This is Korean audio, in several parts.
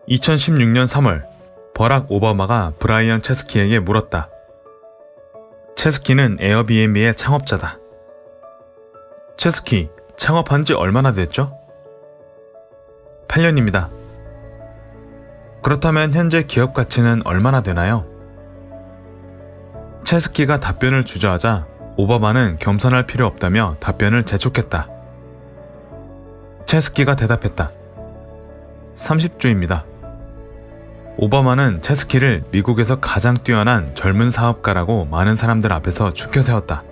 2016년 3월, 버락 오바마가 브라이언 체스키에게 물었다. 체스키는 에어비앤비의 창업자다. 체스키, 창업한 지 얼마나 됐죠? 8년입니다. 그렇다면 현재 기업 가치는 얼마나 되나요? 체스키가 답변을 주저하자 오바마는 겸손할 필요 없다며 답변을 재촉했다. 체스키가 대답했다. 30조입니다. 오바마는 체스키를 미국에서 가장 뛰어난 젊은 사업가라고 많은 사람들 앞에서 추켜 세웠다.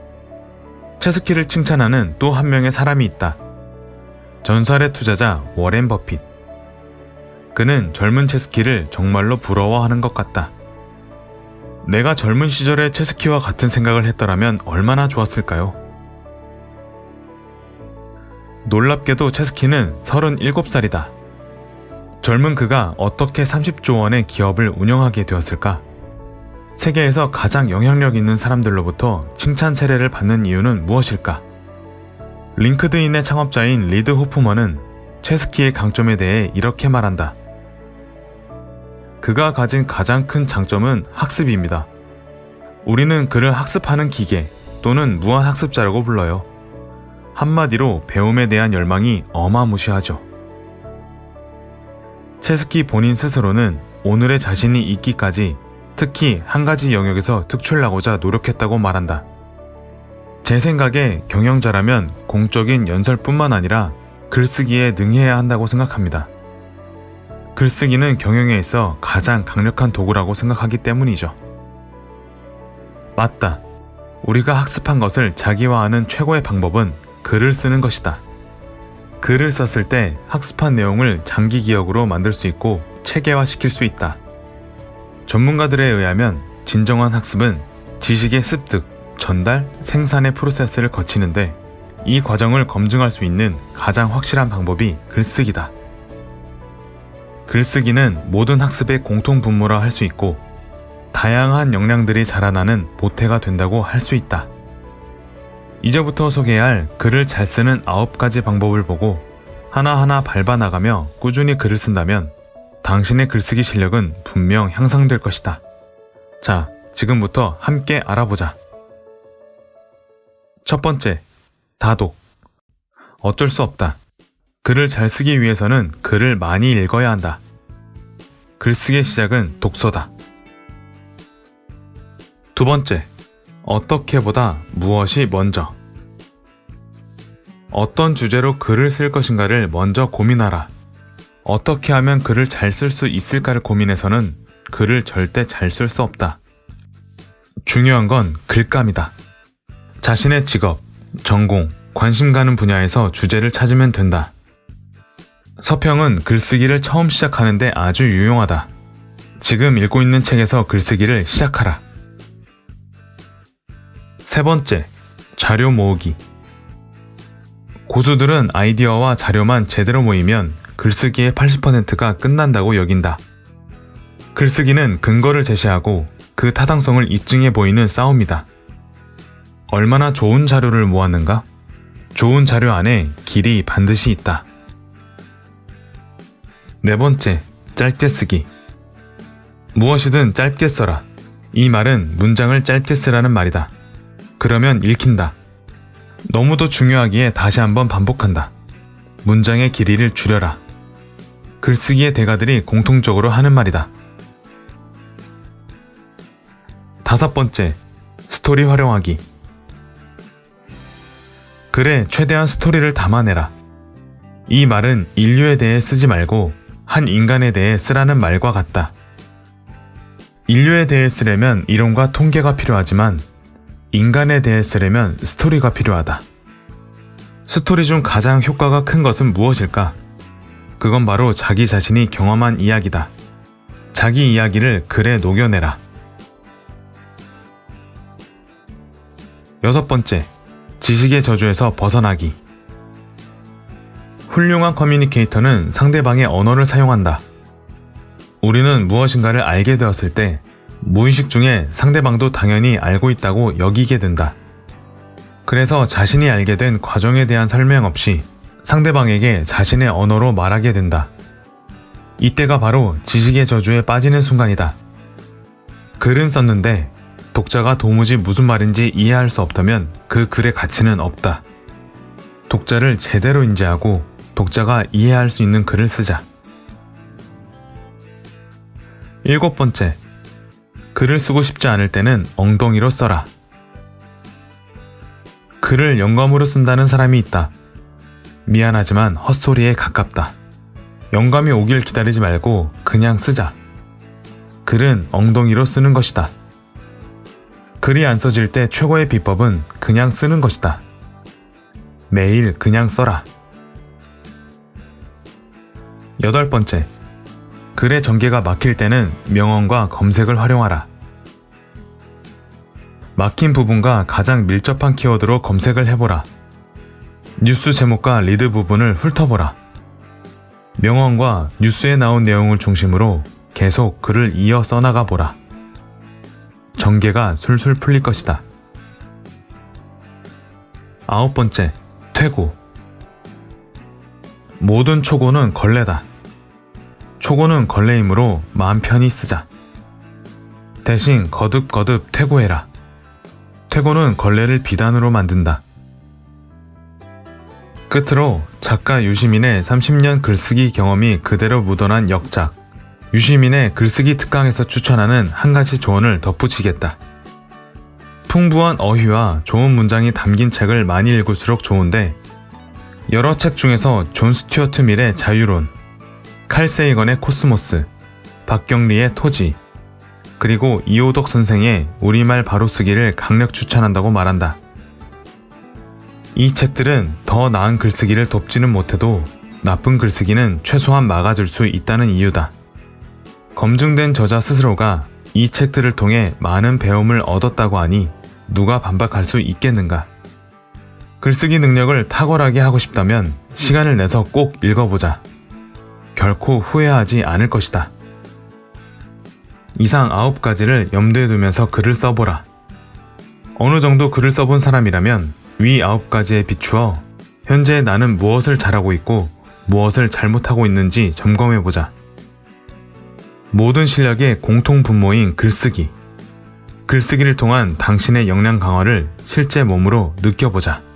체스키를 칭찬하는 또 한 명의 사람이 있다. 전설의 투자자 워렌 버핏. 그는 젊은 체스키를 정말로 부러워하는 것 같다. 내가 젊은 시절의 체스키와 같은 생각을 했더라면 얼마나 좋았을까요? 놀랍게도 체스키는 37살이다. 젊은 그가 어떻게 30조 원의 기업을 운영하게 되었을까? 세계에서 가장 영향력 있는 사람들로부터 칭찬 세례를 받는 이유는 무엇일까? 링크드인의 창업자인 리드 호프먼은 체스키의 강점에 대해 이렇게 말한다. 그가 가진 가장 큰 장점은 학습입니다. 우리는 그를 학습하는 기계 또는 무한학습자라고 불러요. 한마디로 배움에 대한 열망이 어마무시하죠. 체스키 본인 스스로는 오늘의 자신이 있기까지 특히 한 가지 영역에서 특출나고자 노력했다고 말한다. 제 생각에 경영자라면 공적인 연설뿐만 아니라 글쓰기에 능해야 한다고 생각합니다. 글쓰기는 경영에 있어 가장 강력한 도구라고 생각하기 때문이죠. 맞다. 우리가 학습한 것을 자기화하는 최고의 방법은 글을 쓰는 것이다. 글을 썼을 때 학습한 내용을 장기 기억으로 만들 수 있고 체계화시킬 수 있다. 전문가들에 의하면 진정한 학습은 지식의 습득, 전달, 생산의 프로세스를 거치는데 이 과정을 검증할 수 있는 가장 확실한 방법이 글쓰기다. 글쓰기는 모든 학습의 공통 분모라 할 수 있고 다양한 역량들이 자라나는 모태가 된다고 할 수 있다. 이제부터 소개할 글을 잘 쓰는 9가지 방법을 보고 하나하나 밟아나가며 꾸준히 글을 쓴다면 당신의 글쓰기 실력은 분명 향상될 것이다. 자, 지금부터 함께 알아보자. 첫 번째, 다독. 어쩔 수 없다. 글을 잘 쓰기 위해서는 글을 많이 읽어야 한다. 글쓰기의 시작은 독서다. 두 번째, 어떻게보다 무엇이 먼저. 어떤 주제로 글을 쓸 것인가를 먼저 고민하라. 어떻게 하면 글을 잘 쓸 수 있을까를 고민해서는 글을 절대 잘 쓸 수 없다. 중요한 건 글감이다. 자신의 직업, 전공, 관심 가는 분야에서 주제를 찾으면 된다. 서평은 글쓰기를 처음 시작하는데 아주 유용하다. 지금 읽고 있는 책에서 글쓰기를 시작하라. 세 번째, 자료 모으기. 고수들은 아이디어와 자료만 제대로 모이면 글쓰기의 80%가 끝난다고 여긴다. 글쓰기는 근거를 제시하고 그 타당성을 입증해 보이는 싸움이다. 얼마나 좋은 자료를 모았는가? 좋은 자료 안에 길이 반드시 있다. 네 번째, 짧게 쓰기. 무엇이든 짧게 써라. 이 말은 문장을 짧게 쓰라는 말이다. 그러면 읽힌다. 너무도 중요하기에 다시 한번 반복한다. 문장의 길이를 줄여라. 글쓰기의 대가들이 공통적으로 하는 말이다. 다섯 번째, 스토리 활용하기. 글에 최대한 스토리를 담아내라. 이 말은 인류에 대해 쓰지 말고 한 인간에 대해 쓰라는 말과 같다. 인류에 대해 쓰려면 이론과 통계가 필요하지만 인간에 대해 쓰려면 스토리가 필요하다. 스토리 중 가장 효과가 큰 것은 무엇일까? 그건 바로 자기 자신이 경험한 이야기다. 자기 이야기를 글에 녹여내라. 여섯 번째, 지식의 저주에서 벗어나기. 훌륭한 커뮤니케이터는 상대방의 언어를 사용한다. 우리는 무엇인가를 알게 되었을 때 무의식 중에 상대방도 당연히 알고 있다고 여기게 된다. 그래서 자신이 알게 된 과정에 대한 설명 없이 상대방에게 자신의 언어로 말하게 된다. 이때가 바로 지식의 저주에 빠지는 순간이다. 글은 썼는데 독자가 도무지 무슨 말인지 이해할 수 없다면 그 글의 가치는 없다. 독자를 제대로 인지하고 독자가 이해할 수 있는 글을 쓰자. 7번째, 글을 쓰고 싶지 않을 때는 엉덩이로 써라. 글을 영감으로 쓴다는 사람이 있다. 미안하지만 헛소리에 가깝다. 영감이 오길 기다리지 말고 그냥 쓰자. 글은 엉덩이로 쓰는 것이다. 글이 안 써질 때 최고의 비법은 그냥 쓰는 것이다. 매일 그냥 써라. 8번째, 글의 전개가 막힐 때는 명언과 검색을 활용하라. 막힌 부분과 가장 밀접한 키워드로 검색을 해보라. 뉴스 제목과 리드 부분을 훑어보라. 명언과 뉴스에 나온 내용을 중심으로 계속 글을 이어 써나가 보라. 전개가 술술 풀릴 것이다. 9번째, 퇴고. 모든 초고는 걸레다. 초고는 걸레이므로 마음 편히 쓰자. 대신 거듭거듭 퇴고해라. 퇴고는 걸레를 비단으로 만든다. 끝으로 작가 유시민의 30년 글쓰기 경험이 그대로 묻어난 역작 유시민의 글쓰기 특강에서 추천하는 한 가지 조언을 덧붙이겠다. 풍부한 어휘와 좋은 문장이 담긴 책을 많이 읽을수록 좋은데 여러 책 중에서 존 스튜어트 밀의 자유론, 칼 세이건의 코스모스, 박경리의 토지, 그리고 이호덕 선생의 우리말 바로쓰기를 강력 추천한다고 말한다. 이 책들은 더 나은 글쓰기를 돕지는 못해도 나쁜 글쓰기는 최소한 막아줄 수 있다는 이유다. 검증된 저자 스스로가 이 책들을 통해 많은 배움을 얻었다고 하니 누가 반박할 수 있겠는가? 글쓰기 능력을 탁월하게 하고 싶다면 시간을 내서 꼭 읽어보자. 결코 후회하지 않을 것이다. 이상 9가지를 염두에 두면서 글을 써보라. 어느 정도 글을 써본 사람이라면 위 9가지에 비추어 현재 나는 무엇을 잘하고 있고 무엇을 잘못하고 있는지 점검해보자. 모든 실력의 공통 분모인 글쓰기. 글쓰기를 통한 당신의 역량 강화를 실제 몸으로 느껴보자.